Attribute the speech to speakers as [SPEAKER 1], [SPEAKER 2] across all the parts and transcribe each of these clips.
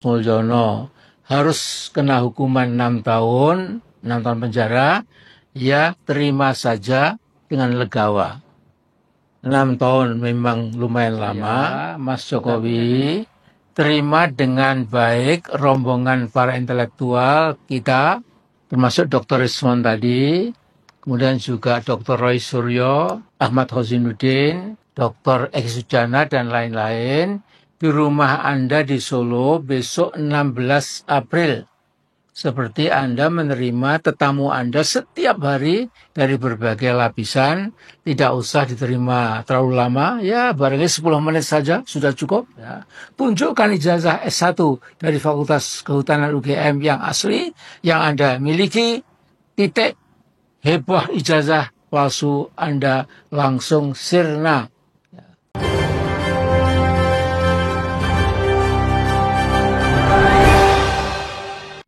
[SPEAKER 1] Mulyono harus kena hukuman 6 tahun penjara, ya terima saja dengan legawa. 6 tahun memang lumayan lama, Mas Jokowi terima dengan baik rombongan para intelektual kita, termasuk Dr. Rismon tadi, kemudian juga Dr. Roy Suryo, Ahmad Hozinuddin, Dr. Eki Sujana, dan lain-lain, di rumah Anda di Solo besok 16 April. Seperti Anda menerima tetamu Anda setiap hari dari berbagai lapisan, tidak usah diterima terlalu lama, ya barangkali 10 menit saja sudah cukup. Ya. Tunjukkan ijazah S1 dari Fakultas Kehutanan UGM yang asli, yang Anda miliki, titik, heboh ijazah palsu Anda langsung sirna.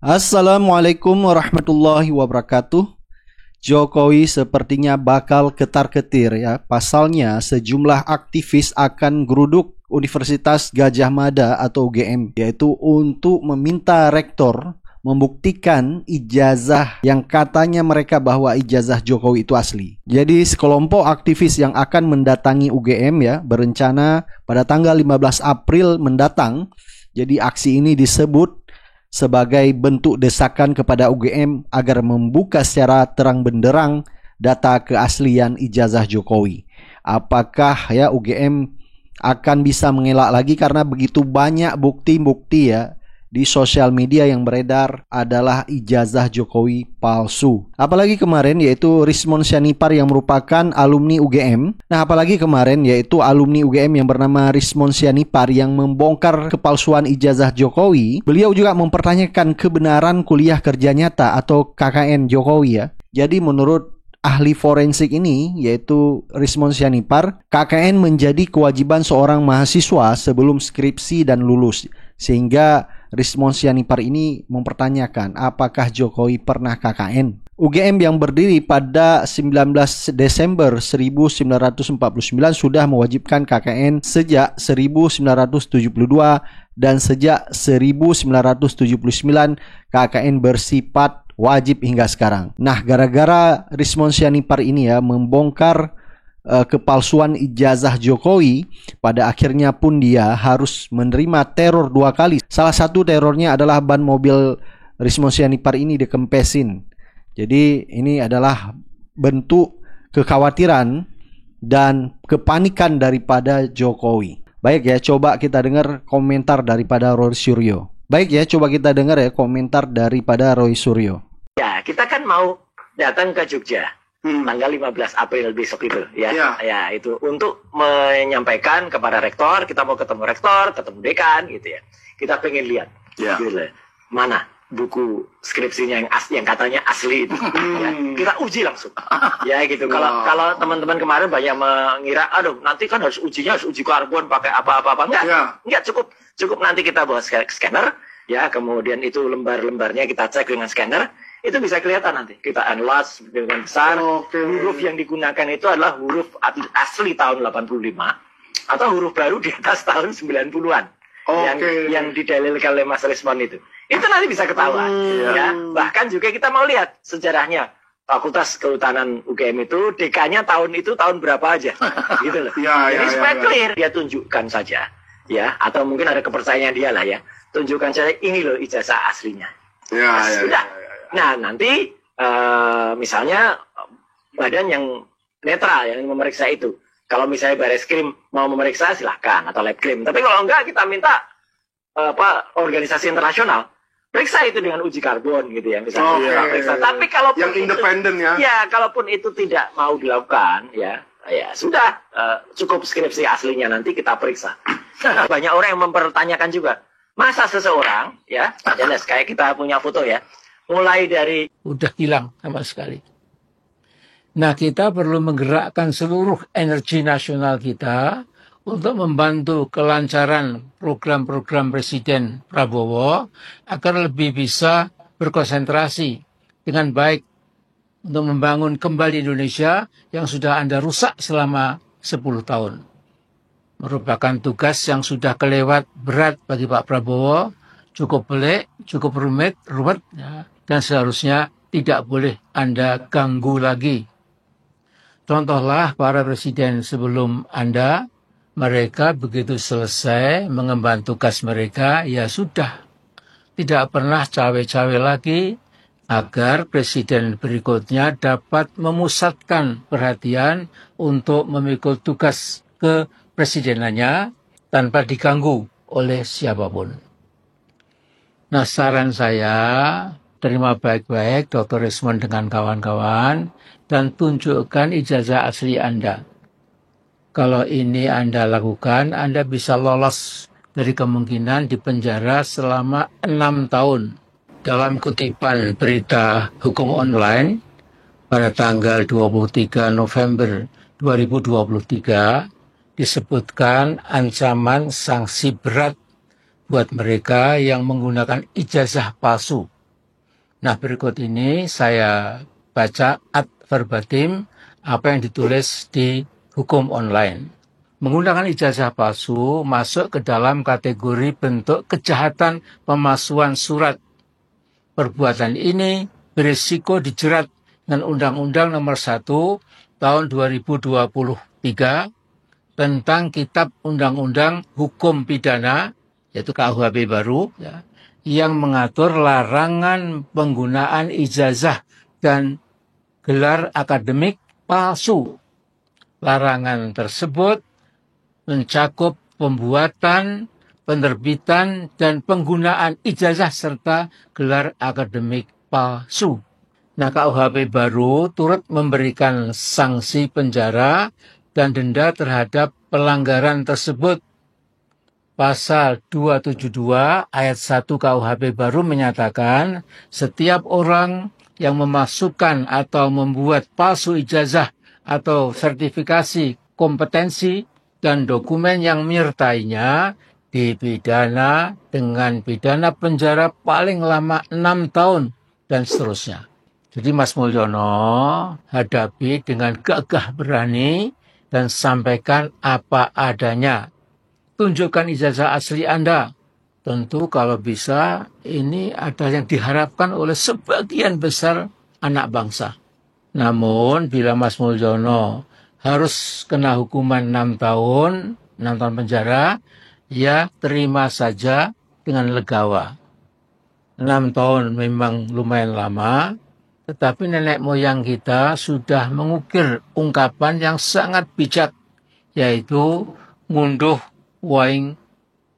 [SPEAKER 2] Assalamualaikum warahmatullahi wabarakatuh. Jokowi sepertinya bakal ketar-ketir ya. Pasalnya sejumlah aktivis akan geruduk Universitas Gadjah Mada atau UGM, yaitu untuk meminta rektor membuktikan ijazah yang katanya mereka bahwa ijazah Jokowi itu asli. Jadi sekelompok aktivis yang akan mendatangi UGM ya berencana pada tanggal 15 April mendatang. Jadi aksi ini disebut sebagai bentuk desakan kepada UGM agar membuka secara terang benderang data keaslian ijazah Jokowi. Apakah ya UGM akan bisa mengelak lagi karena begitu banyak bukti-bukti ya di sosial media yang beredar adalah ijazah Jokowi palsu. Apalagi kemarin yaitu Rismon Sianipar yang merupakan alumni UGM. Nah, apalagi kemarin yaitu alumni UGM yang bernama Rismon Sianipar yang membongkar kepalsuan ijazah Jokowi. Beliau juga mempertanyakan kebenaran kuliah kerja nyata atau KKN Jokowi ya. Jadi menurut ahli forensik ini yaitu Rismon Sianipar, KKN menjadi kewajiban seorang mahasiswa sebelum skripsi dan lulus. Sehingga Rismon Sianipar ini mempertanyakan apakah Jokowi pernah KKN. UGM yang berdiri pada 19 Desember 1949 sudah mewajibkan KKN sejak 1972 dan sejak 1979 KKN bersifat wajib hingga sekarang. Nah, gara-gara Rismon Sianipar ini ya membongkar kepalsuan ijazah Jokowi, pada akhirnya pun dia harus menerima teror 2 kali. Salah satu terornya adalah ban mobil Rismon Sianipar ini dikempesin. Jadi ini adalah bentuk kekhawatiran dan kepanikan daripada Jokowi. Baik ya, coba kita dengar komentar daripada Roy Suryo.
[SPEAKER 3] Ya, kita kan mau datang ke Jogja. Tanggal 15 April besok itu ya itu untuk menyampaikan kepada rektor, kita mau ketemu rektor, ketemu dekan gitu ya. Kita pengen lihat gitu, mana buku skripsinya yang katanya asli itu. Ya, kita uji langsung. Ya gitu. Kalau teman-teman kemarin banyak mengira, aduh nanti kan harus uji karbon pakai apa-apa. Enggak, cukup nanti kita bawa scanner ya, kemudian itu lembar-lembarnya kita cek dengan scanner. Itu bisa kelihatan nanti. Kita analyze dengan besar. Huruf yang digunakan itu adalah huruf asli tahun 85 atau huruf baru di atas tahun 90-an. Yang didalilkan oleh Mas Rismon itu. Itu nanti bisa ketahuan. Ya. Bahkan juga kita mau lihat sejarahnya. Fakultas Kehutanan UGM itu dekannya tahun itu tahun berapa aja. Gitu loh. Jadi supaya clear, dia tunjukkan saja. Ya, atau mungkin ada kepercayaan dia lah ya. Tunjukkan saja ini loh ijazah aslinya. Sudah. Nah, nanti misalnya badan yang netral yang memeriksa itu. Kalau misalnya Bareskrim mau memeriksa silahkan, atau Labkrim. Tapi kalau enggak, kita minta organisasi internasional periksa itu dengan uji karbon gitu ya misalnya. Periksa. Tapi kalaupun
[SPEAKER 4] yang independen ya.
[SPEAKER 3] Ya, kalaupun itu tidak mau dilakukan ya sudah, cukup skripsi aslinya nanti kita periksa. Banyak orang yang mempertanyakan juga, masa seseorang ya, jelas kayak kita punya foto ya, mulai dari
[SPEAKER 1] udah hilang sama sekali. Nah, kita perlu menggerakkan seluruh energi nasional kita untuk membantu kelancaran program-program Presiden Prabowo agar lebih bisa berkonsentrasi dengan baik untuk membangun kembali Indonesia yang sudah Anda rusak selama 10 tahun. Merupakan tugas yang sudah kelewat berat bagi Pak Prabowo cukup pelik, cukup rumit, ya, dan seharusnya tidak boleh Anda ganggu lagi. Contohlah para presiden sebelum Anda, mereka begitu selesai mengemban tugas mereka, ya sudah, tidak pernah cawe-cawe lagi, agar presiden berikutnya dapat memusatkan perhatian untuk memikul tugas kepresidenannya tanpa diganggu oleh siapapun. Nah, saran saya, terima baik-baik Dr. Rismond dengan kawan-kawan dan tunjukkan ijazah asli Anda. Kalau ini Anda lakukan, Anda bisa lolos dari kemungkinan dipenjara selama 6 tahun. Dalam kutipan berita hukum online pada tanggal 23 November 2023 disebutkan ancaman sanksi berat buat mereka yang menggunakan ijazah palsu. Nah, berikut ini saya baca ad verbatim apa yang ditulis di hukum online. Menggunakan ijazah palsu masuk ke dalam kategori bentuk kejahatan pemalsuan surat. Perbuatan ini berisiko dijerat dengan Undang-Undang Nomor 1 Tahun 2023 tentang Kitab Undang-Undang Hukum Pidana, yaitu KUHP baru, ya, yang mengatur larangan penggunaan ijazah dan gelar akademik palsu. Larangan tersebut mencakup pembuatan, penerbitan, dan penggunaan ijazah serta gelar akademik palsu. Nah, KUHP baru turut memberikan sanksi penjara dan denda terhadap pelanggaran tersebut. Pasal 272 ayat 1 KUHP baru menyatakan setiap orang yang memasukkan atau membuat palsu ijazah atau sertifikasi kompetensi dan dokumen yang menyertainya dipidana dengan pidana penjara paling lama 6 tahun dan seterusnya. Jadi Mas Mulyono hadapi dengan gagah berani dan sampaikan apa adanya. Tunjukkan ijazah asli Anda. Tentu kalau bisa ini ada yang diharapkan oleh sebagian besar anak bangsa. Namun bila Mas Mulyono harus kena hukuman 6 tahun penjara, ya terima saja dengan legawa. 6 tahun memang lumayan lama, tetapi nenek moyang kita sudah mengukir ungkapan yang sangat bijak, yaitu ngunduh waing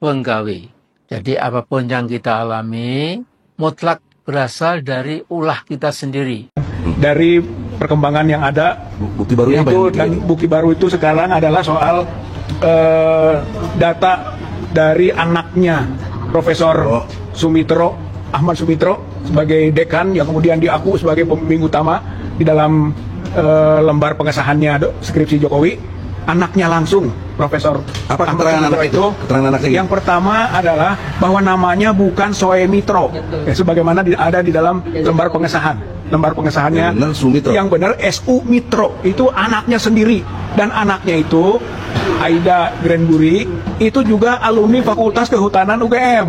[SPEAKER 1] penggawe. Jadi apapun yang kita alami, mutlak berasal dari ulah kita sendiri.
[SPEAKER 4] Dari perkembangan yang ada, bukti baru itu, dan bukti baru itu sekarang adalah soal data dari anaknya Profesor Sumitro, Ahmad Sumitro sebagai dekan yang kemudian diaku sebagai pembimbing utama di dalam lembar pengesahannya skripsi Jokowi. Anaknya langsung, Profesor
[SPEAKER 5] apa keterangan anak itu? Keterangan anak
[SPEAKER 4] yang pertama adalah bahwa namanya bukan Soe Mitro, sebagaimana ada di dalam lembar pengesahan. Lembar pengesahannya yang benar SU Mitro, itu anaknya sendiri. Dan anaknya itu Aida Grenburi itu juga alumni Fakultas Kehutanan UGM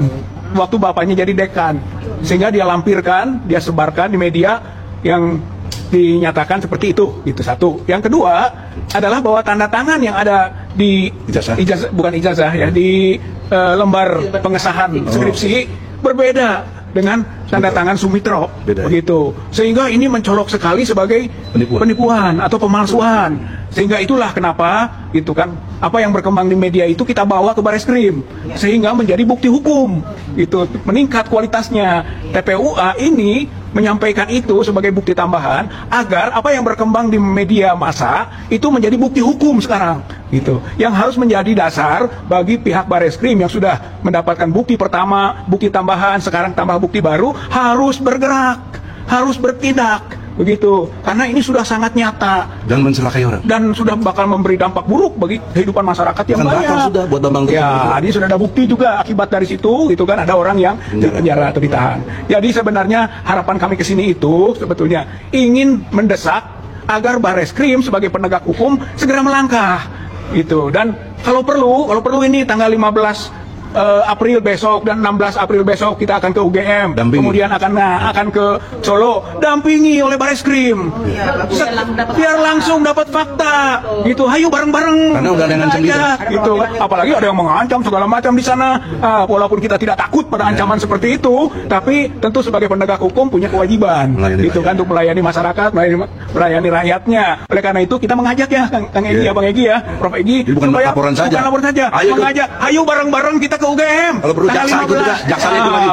[SPEAKER 4] waktu bapaknya jadi dekan, sehingga dia lampirkan, dia sebarkan di media yang dinyatakan seperti itu. Itu satu. Yang kedua adalah bahwa tanda tangan yang ada di ijazah ya, di lembar pengesahan skripsi berbeda dengan tanda tangan Sumitro, begitu. Sehingga ini mencolok sekali sebagai penipuan atau pemalsuan. Sehingga itulah kenapa gitu kan, apa yang berkembang di media itu kita bawa ke Bareskrim sehingga menjadi bukti hukum. Itu meningkat kualitasnya. TPUA ini menyampaikan itu sebagai bukti tambahan agar apa yang berkembang di media massa itu menjadi bukti hukum sekarang, gitu. Yang harus menjadi dasar bagi pihak Bareskrim yang sudah mendapatkan bukti pertama, bukti tambahan, sekarang tambah bukti baru, harus bergerak, harus bertindak, begitu. Karena ini sudah sangat nyata dan mencelakai orang dan sudah bakal memberi dampak buruk bagi kehidupan masyarakat yang banyak. Sudah buat ya, ini sudah ada bukti juga akibat dari situ, gitu kan, ada orang yang dipenjara atau ditahan. Jadi sebenarnya harapan kami ke sini itu sebetulnya ingin mendesak agar Bareskrim sebagai penegak hukum segera melangkah, gitu. Dan kalau perlu ini tanggal 15 April besok dan 16 April besok kita akan ke UGM.
[SPEAKER 5] Dampingi.
[SPEAKER 4] Kemudian akan ke Solo, dampingi oleh Bareskrim. Biar langsung dapat fakta. Gitu, ayo bareng-bareng.
[SPEAKER 5] Karena udah ada yang ngancam
[SPEAKER 4] gitu. Apalagi ada yang mengancam segala macam di sana. Walaupun kita tidak takut pada ancaman seperti itu, tapi tentu sebagai penegak hukum punya kewajiban. Gitu kan, untuk melayani masyarakat, melayani rakyatnya. Oleh karena itu kita mengajak ya Kang Egy, ya Bang Egy ya, Prof Egy.
[SPEAKER 5] Jadi bukan laporan saja.
[SPEAKER 4] Bukan laporan saja. Mengajak, ayo bareng-bareng kita ke UGM.
[SPEAKER 5] Kalau perlu jaksa itu juga, jaksa itu lagi.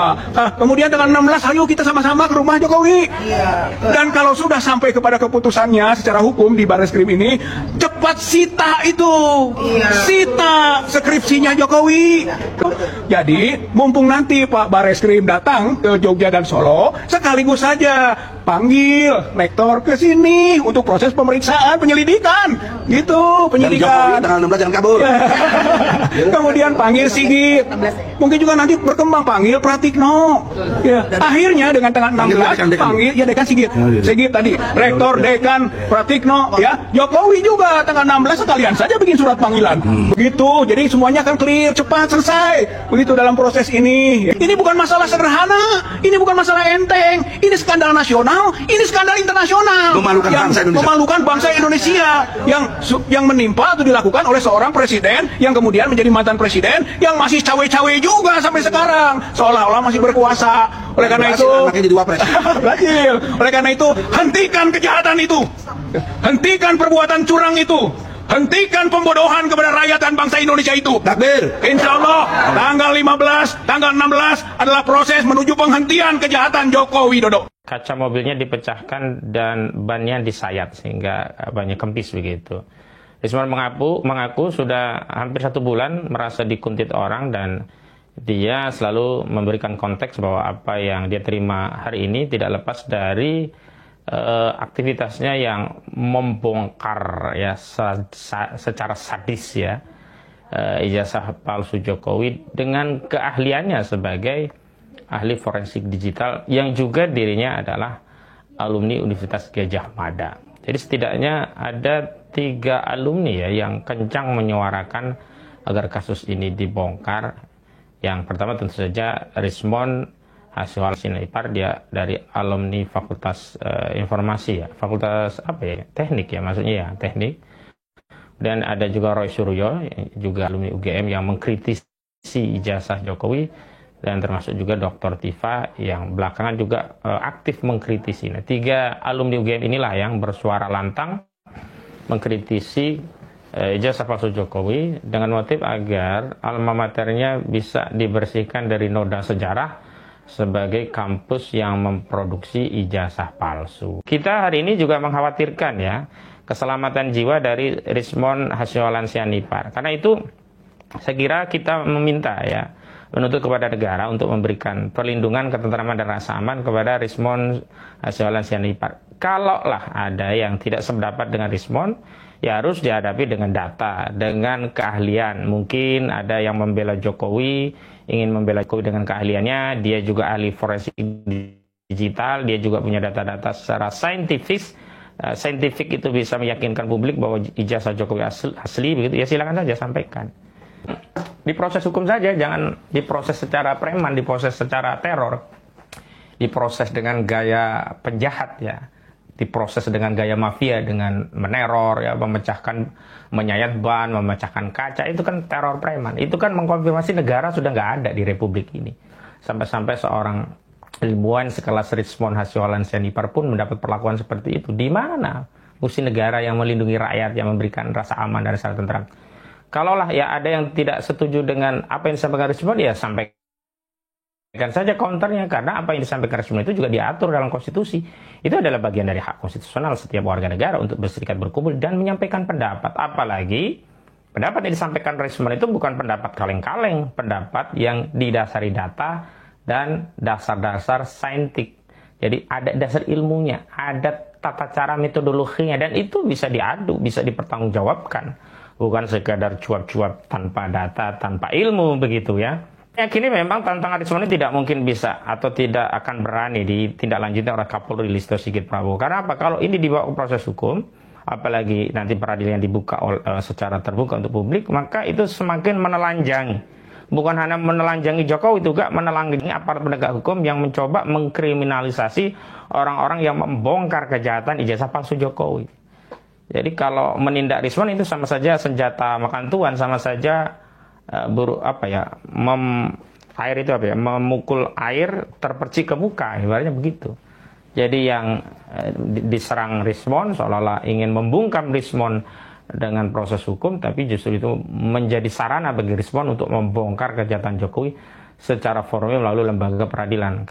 [SPEAKER 4] Kemudian tanggal 16, ayo kita sama-sama ke rumah Jokowi. Dan kalau sudah sampai kepada keputusannya secara hukum di Bareskrim ini, cepat sita itu. Sita skripsinya Jokowi. Jadi, mumpung nanti Pak Bareskrim datang ke Jogja dan Solo, sekaligus saja panggil rektor ke sini untuk proses pemeriksaan, penyelidikan. Gitu, penyelidikan.
[SPEAKER 5] Dan Jokowi tanggal 16 jangan kabur.
[SPEAKER 4] Kemudian panggil Sigit. Mungkin juga nanti berkembang panggil Pratikno. Ya. Akhirnya dengan tanggal 16 panggil ya Dekan Sigit. Sigit tadi, rektor, dekan, Pratikno, ya. Jokowi juga tanggal 16 sekalian saja bikin surat panggilan. Begitu. Jadi semuanya akan clear, cepat selesai. Begitu dalam proses ini. Ini bukan masalah sederhana, ini bukan masalah enteng, ini skandal nasional, ini skandal internasional.
[SPEAKER 5] Memalukan bangsa Indonesia.
[SPEAKER 4] Memalukan bangsa Indonesia yang menimpa atau dilakukan oleh seorang presiden yang kemudian menjadi mantan presiden yang masih cawe-cawe juga sampai sekarang, seolah-olah masih berkuasa. Oleh karena itu, berhasil. Oleh karena itu, hentikan kejahatan itu, hentikan perbuatan curang itu, hentikan pembodohan kepada rakyat dan bangsa Indonesia itu.
[SPEAKER 5] Takbir.
[SPEAKER 4] Insya Allah tanggal 15, tanggal 16 adalah proses menuju penghentian kejahatan Joko Widodo.
[SPEAKER 6] Kaca mobilnya dipecahkan dan bannya disayat sehingga bannya kempis begitu. Rismon mengaku sudah hampir 1 bulan merasa dikuntit orang dan dia selalu memberikan konteks bahwa apa yang dia terima hari ini tidak lepas dari aktivitasnya yang membongkar ya secara sadis ya ijazah palsu Jokowi dengan keahliannya sebagai ahli forensik digital yang juga dirinya adalah alumni Universitas Gadjah Mada. Jadi setidaknya ada 3 alumni ya yang kencang menyuarakan agar kasus ini dibongkar. Yang pertama tentu saja Rismon Hasyolan Sianipar, dia dari alumni Fakultas Informasi ya, Fakultas apa ya, Teknik ya maksudnya ya, Teknik. Dan ada juga Roy Suryo, juga alumni UGM yang mengkritisi ijazah Jokowi. Dan termasuk juga Dr. Tifa yang belakangan juga aktif mengkritisi. Nah, 3 alumni UGM inilah yang bersuara lantang mengkritisi ijazah palsu Jokowi dengan motif agar alma maternya bisa dibersihkan dari noda sejarah sebagai kampus yang memproduksi ijazah palsu. Kita hari ini juga mengkhawatirkan ya keselamatan jiwa dari Rismon Hasyolan Sianipar. Karena itu saya kira kita meminta ya menuntut kepada negara untuk memberikan perlindungan, ketentraman dan rasa aman kepada Rismon Hasyolan Sianipar. Kalaulah ada yang tidak sependapat dengan Rismon, ya harus dihadapi dengan data, dengan keahlian. Mungkin ada yang membela Jokowi, ingin membela Jokowi dengan keahliannya, dia juga ahli forensik digital, dia juga punya data-data secara saintifik. Saintifik itu bisa meyakinkan publik bahwa ijazah Jokowi asli begitu, ya silakan saja sampaikan. Diproses hukum saja, jangan diproses secara preman, diproses secara teror, diproses dengan gaya penjahat ya, diproses dengan gaya mafia, dengan meneror ya, memecahkan, menyayat ban, memecahkan kaca, itu kan teror preman. Itu kan mengkonfirmasi negara sudah nggak ada di republik ini. Sampai-sampai seorang ilmuwan sekelas Rismon Hasyolan Sianipar pun mendapat perlakuan seperti itu. Di mana fungsi negara yang melindungi rakyat, yang memberikan rasa aman dan rasa tentram? Kalaulah ya ada yang tidak setuju dengan apa yang disampaikan Rismon, ya sampaikan saja counternya, karena apa yang disampaikan Rismon itu juga diatur dalam konstitusi. Itu adalah bagian dari hak konstitusional setiap warga negara untuk berserikat, berkumpul dan menyampaikan pendapat. Apalagi pendapat yang disampaikan Rismon itu bukan pendapat kaleng-kaleng, pendapat yang didasari data dan dasar-dasar saintik. Jadi ada dasar ilmunya, ada tata cara metodologinya, dan itu bisa diadu, bisa dipertanggungjawabkan. Bukan sekadar cuap-cuap tanpa data, tanpa ilmu begitu ya. Kini memang tantangan Rismon ini tidak mungkin bisa atau tidak akan berani ditindaklanjuti oleh Kapolri Listio Sigit Prabowo. Karena apa? Kalau ini dibawa ke proses hukum, apalagi nanti peradilan dibuka secara terbuka untuk publik, maka itu semakin menelanjangi bukan hanya menelanjangi Jokowi, juga menelanjangi aparat penegak hukum yang mencoba mengkriminalisasi orang-orang yang membongkar kejahatan ijazah palsu Jokowi. Jadi kalau menindak Rizwan itu sama saja senjata makan tuan, sama saja memukul air terpercik ke muka, ibaratnya begitu. Jadi yang diserang Rizwan seolah-olah ingin membungkam Rizwan dengan proses hukum, tapi justru itu menjadi sarana bagi Rizwan untuk membongkar kejahatan Jokowi secara formil melalui lembaga peradilan.